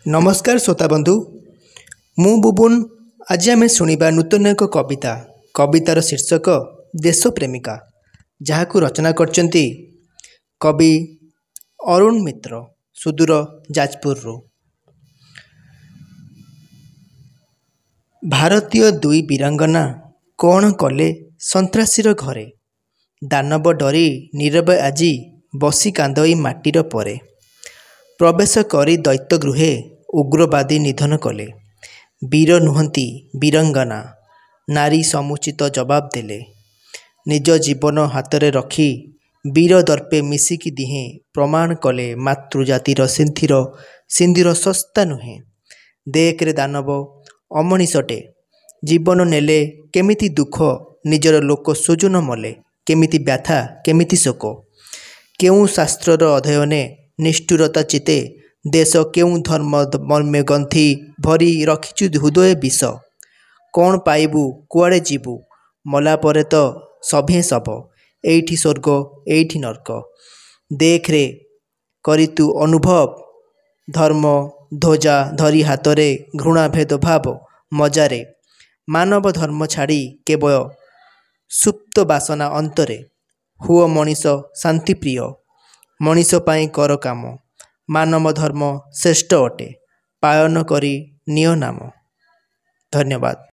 नमस्कार श्रोता बंधु मु बुबुन आज आम शुणा नूतन एक कवितार शीर्षक देश प्रेमिका जहाँ को रचना करचंती कवि अरुण मित्र सुदूर जाजपुर। भारतीय दुई वीरांगना कौन कले सन्त्रासीर घरे दानव डरी नीरव आजी बसी कांदई माटीर परे प्रवेश करी दैत्य गृहे उग्रवादी निधन कले वीर नुहंती वीरंगना नारी समुचित जवाब देले निज जीवन हाथ में रखी वीर दर्पे मिसिकी दिहे प्रमाण कले मातृजातिर सिंधीर सस्ता नुहे देख रे दानव अमनीषटे जीवन नेले केमिति दुख निजर लोक सुजन मले केमिति व्यथा केमिति शोक केउ शास्त्रर अध्ययने निष्ठुरता चिते देश केउ धर्म मर्मे गंथि भरी रखिचु हृदय विष कौन पाइबू कुआड़े जीवू मला परे तो सभे सब एठी स्वर्ग एठी नरक देख रे करी तू अनुभव धर्म ध्वजा धरी हाथरे घृणा भेदभाव मजारे मानव धर्म छाड़ी केवल सुप्त बासना अंतरे हुओ मनीष शांति प्रिय मनीष पाई कर काम मानव धर्म श्रेष्ठ अटे पालन करी नियो नाम। धन्यवाद।